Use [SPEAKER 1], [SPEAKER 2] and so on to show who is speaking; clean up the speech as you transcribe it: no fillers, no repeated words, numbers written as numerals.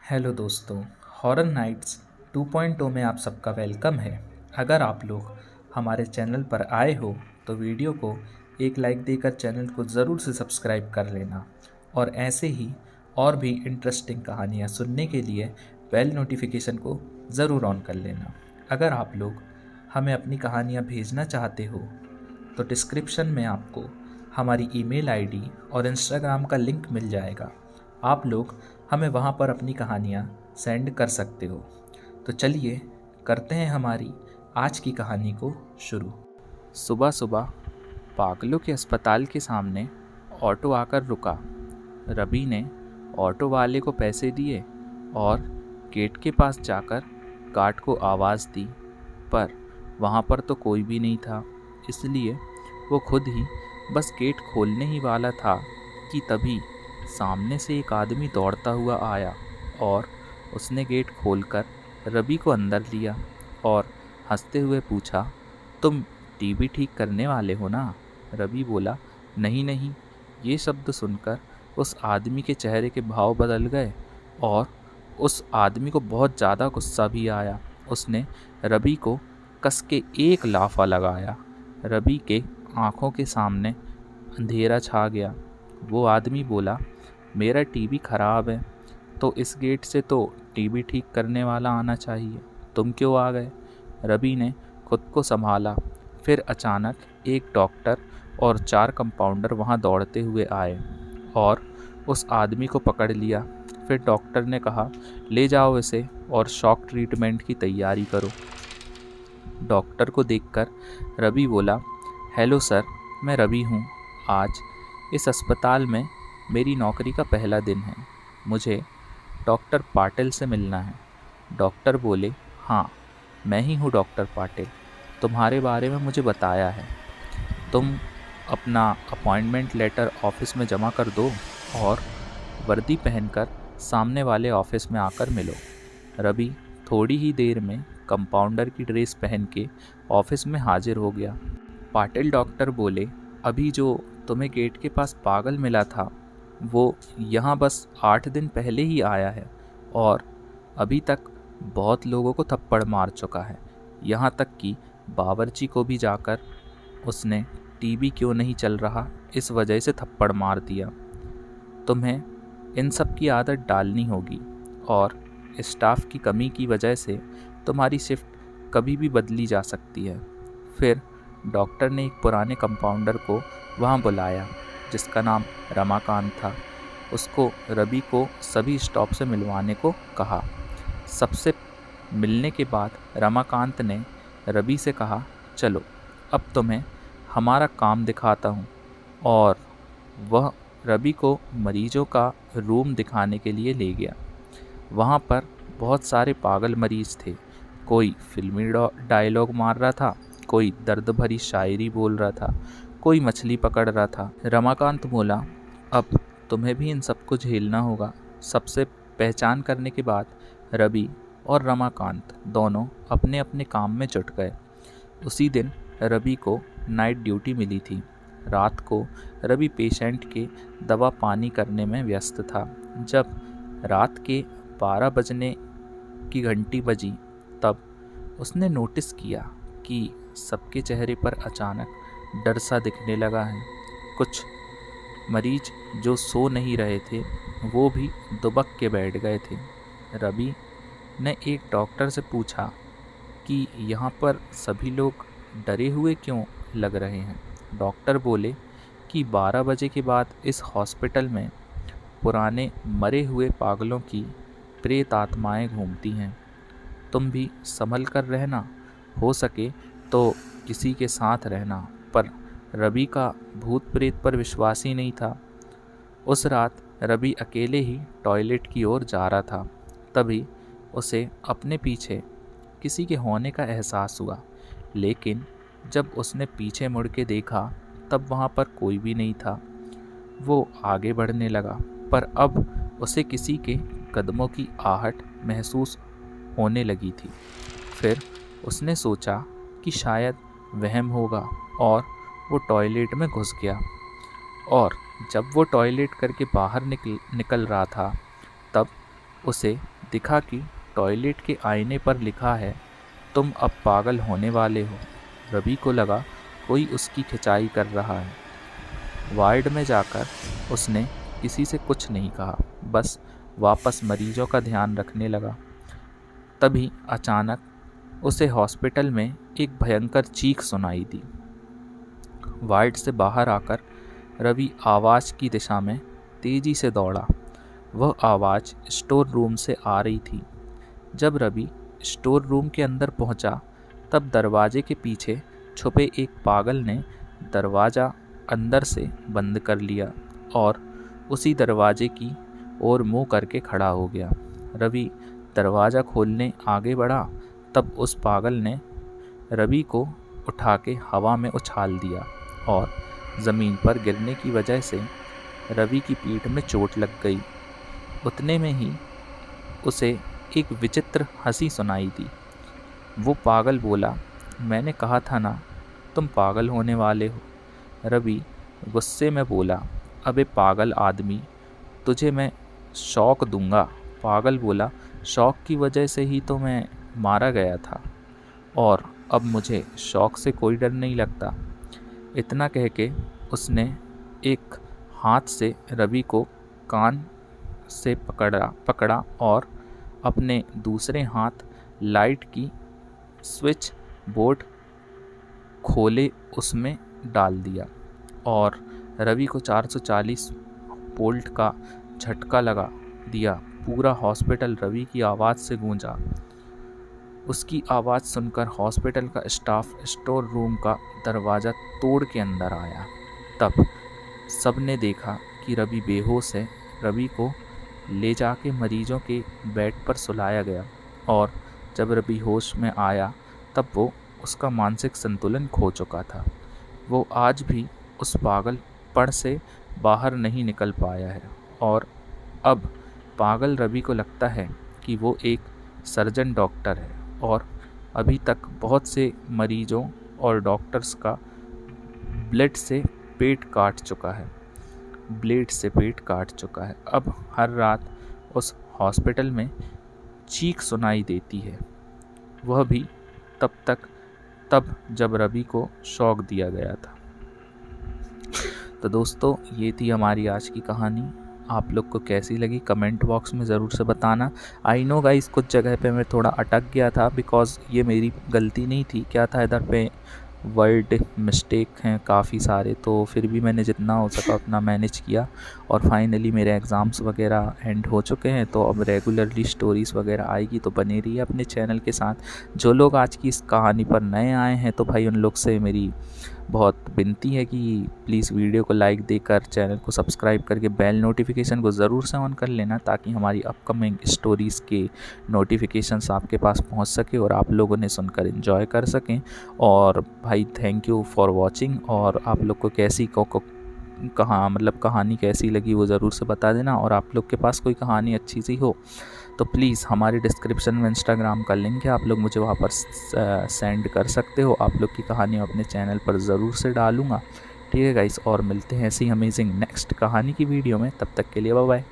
[SPEAKER 1] Hello दोस्तों, horror nights 2.0 में आप सबका वेलकम है। अगर आप लोग हमारे चैनल पर आए हो तो वीडियो को एक लाइक देकर चैनल को ज़रूर से सब्सक्राइब कर लेना और ऐसे ही और भी इंटरेस्टिंग कहानियाँ सुनने के लिए बेल नोटिफिकेशन को ज़रूर ऑन कर लेना। अगर आप लोग हमें अपनी कहानियाँ भेजना चाहते हो तो डिस्क्रिप्शन में आपको हमारी ईमेल आईडी और इंस्टाग्राम का लिंक मिल जाएगा। आप लोग हमें वहाँ पर अपनी कहानियाँ सेंड कर सकते हो। तो चलिए करते हैं हमारी आज की कहानी को शुरू। सुबह सुबह पागलों के अस्पताल के सामने ऑटो आकर रुका। रवि ने ऑटो वाले को पैसे दिए और गेट के पास जाकर गार्ड को आवाज़ दी, पर वहाँ पर तो कोई भी नहीं था। इसलिए वो खुद ही बस गेट खोलने ही वाला था कि तभी सामने से एक आदमी दौड़ता हुआ आया और उसने गेट खोलकर रवि को अंदर लिया और हंसते हुए पूछा, तुम टीवी ठीक करने वाले हो ना? रवि बोला, नहीं नहीं। ये शब्द सुनकर उस आदमी के चेहरे के भाव बदल गए और उस आदमी को बहुत ज़्यादा गुस्सा भी आया। उसने रवि को कस के एक लाफा लगाया। रवि के आंखों के सामने अंधेरा छा गया। वो आदमी बोला, मेरा टीवी खराब है तो इस गेट से तो टीवी ठीक करने वाला आना चाहिए, तुम क्यों आ गए? रवि ने खुद को संभाला। फिर अचानक एक डॉक्टर और 4 कंपाउंडर वहां दौड़ते हुए आए और उस आदमी को पकड़ लिया। फिर डॉक्टर ने कहा, ले जाओ इसे और शॉक ट्रीटमेंट की तैयारी करो। डॉक्टर को देखकर रवि बोला, हेलो सर, मैं रवि हूँ। आज इस अस्पताल में मेरी नौकरी का पहला दिन है। मुझे डॉक्टर पाटिल से मिलना है। डॉक्टर बोले, हाँ मैं ही हूँ डॉक्टर पाटिल, तुम्हारे बारे में मुझे बताया है। तुम अपना अपॉइंटमेंट लेटर ऑफिस में जमा कर दो और वर्दी पहनकर सामने वाले ऑफिस में आकर मिलो। रवि थोड़ी ही देर में कंपाउंडर की ड्रेस पहन के ऑफिस में हाजिर हो गया। पाटिल डॉक्टर बोले, अभी जो तुम्हें गेट के पास पागल मिला था वो यहाँ बस 8 दिन पहले ही आया है और अभी तक बहुत लोगों को थप्पड़ मार चुका है। यहाँ तक कि बावर्ची को भी जाकर उसने टीवी क्यों नहीं चल रहा इस वजह से थप्पड़ मार दिया। तुम्हें इन सब की आदत डालनी होगी और स्टाफ की कमी की वजह से तुम्हारी शिफ्ट कभी भी बदली जा सकती है। फिर डॉक्टर ने एक पुराने कंपाउंडर को वहाँ बुलाया जिसका नाम रमाकांत था। उसको रवि को सभी स्टॉप से मिलवाने को कहा। सबसे मिलने के बाद रमाकांत ने रवि से कहा, चलो अब तुम्हें हमारा काम दिखाता हूँ। और वह रवि को मरीजों का रूम दिखाने के लिए ले गया। वहाँ पर बहुत सारे पागल मरीज थे। कोई फिल्मी डायलॉग मार रहा था, कोई दर्द भरी शायरी बोल रहा था, कोई मछली पकड़ रहा था। रमाकांत बोला, अब तुम्हें भी इन सबको झेलना होगा। सबसे पहचान करने के बाद रवि और रमाकांत दोनों अपने अपने काम में जुट गए। उसी दिन रवि को नाइट ड्यूटी मिली थी। रात को रवि पेशेंट के दवा पानी करने में व्यस्त था। जब रात के 12 बजने की घंटी बजी तब उसने नोटिस किया कि सबके चेहरे पर अचानक डर सा दिखने लगा है। कुछ मरीज जो सो नहीं रहे थे वो भी दुबक के बैठ गए थे। रवि ने एक डॉक्टर से पूछा कि यहाँ पर सभी लोग डरे हुए क्यों लग रहे हैं। डॉक्टर बोले कि 12 बजे के बाद इस हॉस्पिटल में पुराने मरे हुए पागलों की प्रेत आत्माएं घूमती हैं। तुम भी संभल कर रहना, हो सके तो किसी के साथ रहना। पर रवि का भूत प्रेत पर विश्वास ही नहीं था। उस रात रवि अकेले ही टॉयलेट की ओर जा रहा था। तभी उसे अपने पीछे किसी के होने का एहसास हुआ, लेकिन जब उसने पीछे मुड़ के देखा तब वहाँ पर कोई भी नहीं था। वो आगे बढ़ने लगा, पर अब उसे किसी के कदमों की आहट महसूस होने लगी थी। फिर उसने सोचा कि शायद वहम होगा और वो टॉयलेट में घुस गया। और जब वो टॉयलेट करके बाहर निकल रहा था तब उसे दिखा कि टॉयलेट के आईने पर लिखा है, तुम अब पागल होने वाले हो। रवि को लगा कोई उसकी खिंचाई कर रहा है। वार्ड में जाकर उसने किसी से कुछ नहीं कहा, बस वापस मरीजों का ध्यान रखने लगा। तभी अचानक उसे हॉस्पिटल में एक भयंकर चीख सुनाई दी। वार्ड से बाहर आकर रवि आवाज़ की दिशा में तेजी से दौड़ा। वह आवाज़ स्टोर रूम से आ रही थी। जब रवि स्टोर रूम के अंदर पहुंचा, तब दरवाजे के पीछे छुपे एक पागल ने दरवाज़ा अंदर से बंद कर लिया और उसी दरवाजे की ओर मुंह करके खड़ा हो गया। रवि दरवाज़ा खोलने आगे बढ़ा, तब उस पागल ने रवि को उठा के हवा में उछाल दिया और ज़मीन पर गिरने की वजह से रवि की पीठ में चोट लग गई। उतने में ही उसे एक विचित्र हंसी सुनाई दी। वो पागल बोला, मैंने कहा था ना, तुम पागल होने वाले हो। रवि गुस्से में बोला, अबे पागल आदमी, तुझे मैं शौक दूंगा। पागल बोला, शौक की वजह से ही तो मैं मारा गया था और अब मुझे शौक से कोई डर नहीं लगता। इतना कह के उसने एक हाथ से रवि को कान से पकड़ा और अपने दूसरे हाथ लाइट की स्विच बोर्ड खोले उसमें डाल दिया और रवि को 440 वोल्ट का झटका लगा दिया। पूरा हॉस्पिटल रवि की आवाज़ से गूंजा। उसकी आवाज़ सुनकर हॉस्पिटल का स्टाफ स्टोर रूम का दरवाज़ा तोड़ के अंदर आया। तब सबने देखा कि रवि बेहोश है। रवि को ले जाके मरीजों के बेड पर सुलाया गया और जब रवि होश में आया, तब वो उसका मानसिक संतुलन खो चुका था। वो आज भी उस पागलपन से बाहर नहीं निकल पाया है और अब पागल रवि को लगता है कि वो एक सर्जन डॉक्टर है और अभी तक बहुत से मरीजों और डॉक्टर्स का ब्लेड से पेट काट चुका है। अब हर रात उस हॉस्पिटल में चीख सुनाई देती है, वह भी तब जब रवि को शॉक दिया गया था। तो दोस्तों, ये थी हमारी आज की कहानी। आप लोग को कैसी लगी कमेंट बॉक्स में ज़रूर से बताना। आई नो गाइस, कुछ जगह पे मैं थोड़ा अटक गया था, बिकॉज़ ये मेरी गलती नहीं थी। क्या था, इधर पे वर्ड मिस्टेक हैं काफ़ी सारे, तो फिर भी मैंने जितना हो सका उतना मैनेज किया और फाइनली मेरे एग्ज़ाम्स वगैरह एंड हो चुके हैं। तो अब रेगुलरली स्टोरीज़ वगैरह आएगी, तो बने रहिए अपने चैनल के साथ। जो लोग आज की इस कहानी पर नए आए हैं, तो भाई उन लोग से मेरी बहुत विनती है कि प्लीज़ वीडियो को लाइक देकर चैनल को सब्सक्राइब करके बेल नोटिफिकेशन को ज़रूर से ऑन कर लेना, ताकि हमारी अपकमिंग स्टोरीज़ के नोटिफिकेशंस आपके पास पहुंच सके और आप लोग उन्हें सुनकर एंजॉय कर सकें। और भाई थैंक यू फॉर वाचिंग। और आप लोग को कैसी कहानी कैसी लगी वो ज़रूर से बता देना। और आप लोग के पास कोई कहानी अच्छी सी हो तो प्लीज़ हमारे डिस्क्रिप्शन में इंस्टाग्राम का लिंक है, आप लोग मुझे वहाँ पर सेंड कर सकते हो। आप लोग की कहानी अपने चैनल पर ज़रूर से डालूँगा। ठीक है गाइस, और मिलते हैं ऐसी अमेजिंग नेक्स्ट कहानी की वीडियो में। तब तक के लिए बाय बाय।